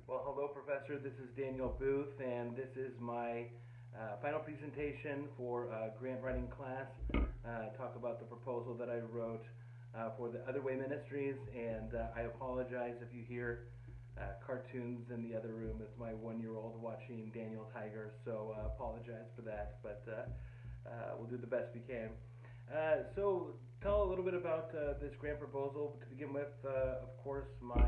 Well, hello, Professor. This is Daniel Boothe, and this is my final presentation for grant writing class. Talk about the proposal that I wrote for the Other Way Ministries, and I apologize if you hear cartoons in the other room. It's my 1-year-old watching Daniel Tiger, so apologize for that, but we'll do the best we can. So, tell a little bit about this grant proposal. To begin with, of course, my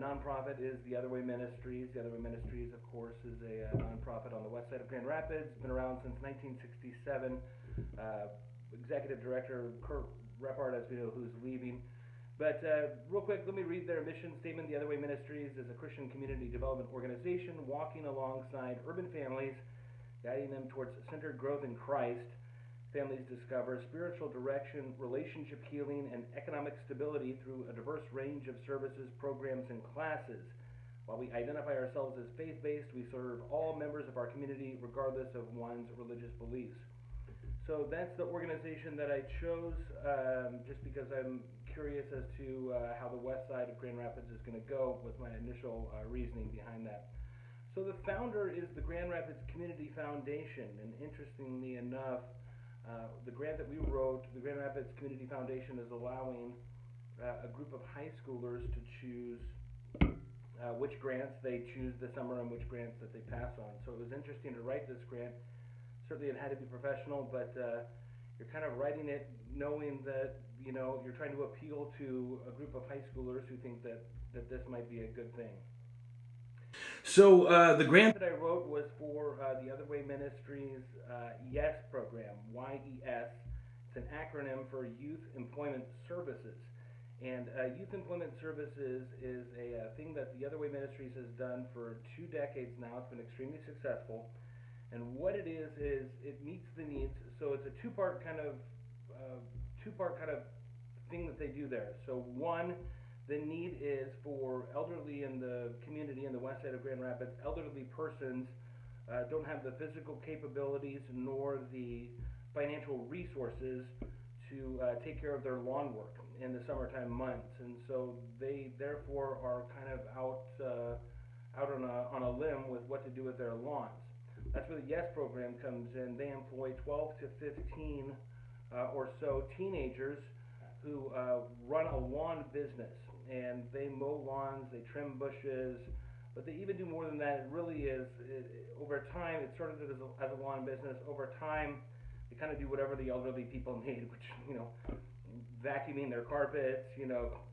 nonprofit is the Other Way Ministries. The Other Way Ministries, of course, is a nonprofit on the west side of Grand Rapids. Been around since 1967. Executive Director Kurt Reppard, as we know, who's leaving. But real quick, let me read their mission statement. The Other Way Ministries is a Christian community development organization walking alongside urban families, guiding them towards centered growth in Christ. Families discover spiritual direction, relationship healing, and economic stability through a diverse range of services, programs, and classes. While we identify ourselves as faith-based, we serve all members of our community regardless of one's religious beliefs. So that's the organization that I chose just because I'm curious as to how the west side of Grand Rapids is going to go with my initial reasoning behind that. So the founder is the Grand Rapids Community Foundation, and interestingly enough, the grant that we wrote, the Grand Rapids Community Foundation, is allowing a group of high schoolers to choose which grants they choose this summer and which grants that they pass on. So it was interesting to write this grant. Certainly it had to be professional, but you're kind of writing it knowing that you're trying to appeal to a group of high schoolers who think that this might be a good thing. So the grant that I wrote was for the Other Way Ministries YES program, YES. It's an acronym for Youth Employment Services. And Youth Employment Services is a thing that the Other Way Ministries has done for 2 decades now. It's been extremely successful. And what it is it meets the needs. So it's a two-part kind of thing that they do there. So one, the need is for elderly in the community in the west side of Grand Rapids. Elderly persons don't have the physical capabilities nor the financial resources to take care of their lawn work in the summertime months, and so they therefore are kind of out on a limb with what to do with their lawns. That's where the YES program comes in. They employ 12 to 15 or so teenagers who run a lawn business. And they mow lawns, they trim bushes, but they even do more than that. It really is, over time, it started as a lawn business. Over time, they kind of do whatever the elderly people need, which, vacuuming their carpets,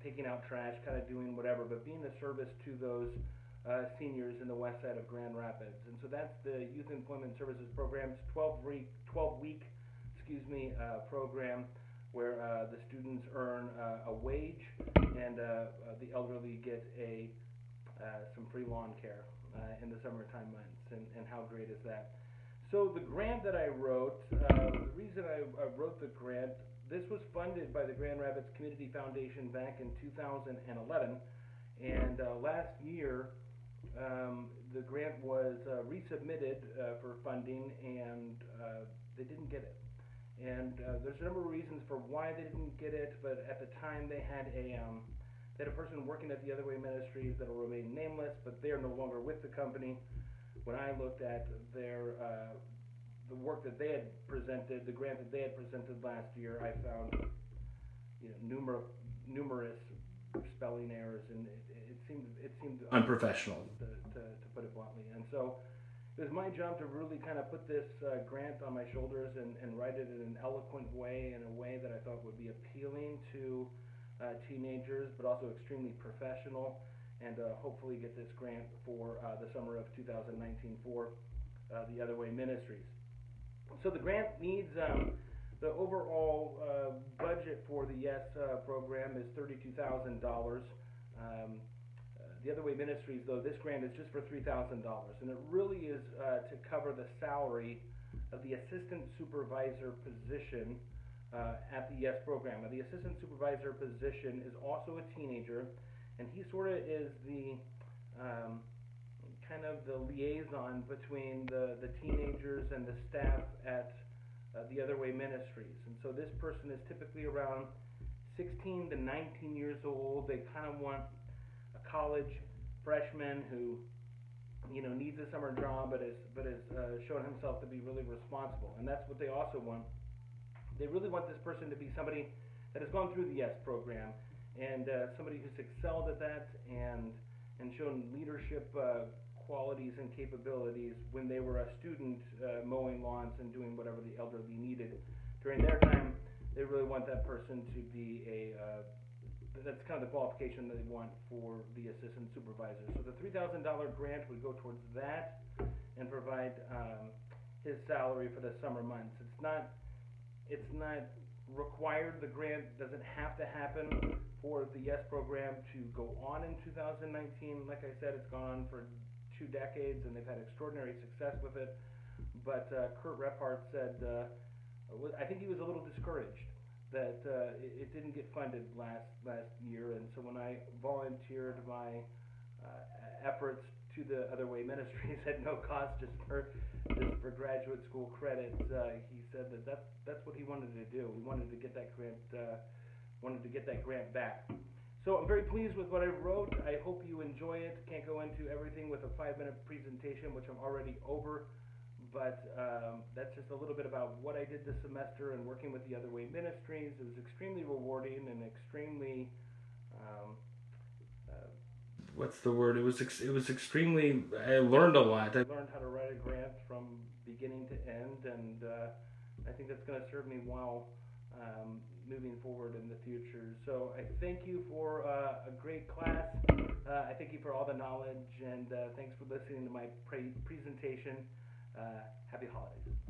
taking out trash, kind of doing whatever, but being a service to those seniors in the west side of Grand Rapids. And so that's the Youth Employment Services Program. It's a 12-week program where the students earn a wage and the elderly get some free lawn care in the summertime months. And how great is that? So the grant that I wrote, the reason I wrote the grant, this was funded by the Grand Rapids Community Foundation back in 2011, and last year the grant was resubmitted for funding, and they didn't get it. And there's a number of reasons for why they didn't get it, but at the time they had a person working at the Other Way Ministries that will remain nameless, but they are no longer with the company. When I looked at the work that they had presented, the grant that they had presented last year, I found numerous spelling errors, and it seemed unprofessional, to put it bluntly. And so it was my job to really kind of put this grant on my shoulders and write it in an eloquent way, in a way that I thought would be appealing to teenagers, but also extremely professional, and hopefully get this grant for the summer of 2019 for the Other Way Ministries. So the grant needs, the overall budget for the YES program is $32,000. The Other Way Ministries, though, this grant is just for $3,000, and it really is to cover the salary of the assistant supervisor position at the YES program. Now, the assistant supervisor position is also a teenager, and he sort of is the kind of the liaison between the teenagers and the staff at the Other Way Ministries. And so this person is typically around 16 to 19 years old. They kind of want a college freshman who needs a summer job, but has shown himself to be really responsible, and that's what they also want. They really want this person to be somebody that has gone through the YES program, and somebody who's excelled at that, and shown leadership qualities and capabilities when they were a student, mowing lawns and doing whatever the elderly needed during their time. They really want that person to be that's kind of the qualification that they want for the assistant supervisor. So the $3,000 grant would go towards that and provide his salary for the summer months. It's not required. The grant doesn't have to happen for the YES program to go on in 2019. Like I said, it's gone on for 2 decades, and they've had extraordinary success with it. But Kurt Rephart said, I think he was a little discouraged that it didn't get funded last year, and so when I volunteered my efforts to the Other Way Ministries at no cost, just for graduate school credit, he said that's what he wanted to do. He wanted to get that grant back. So I'm very pleased with what I wrote. I hope you enjoy it. Can't go into everything with a 5-minute presentation, which I'm already over. But that's just a little bit about what I did this semester and working with the Other Way Ministries. It was extremely rewarding and extremely, what's the word? It was extremely. I learned a lot. I learned how to write a grant from beginning to end, and I think that's going to serve me well moving forward in the future. So I thank you for a great class. I thank you for all the knowledge, and thanks for listening to my presentation. Happy holidays.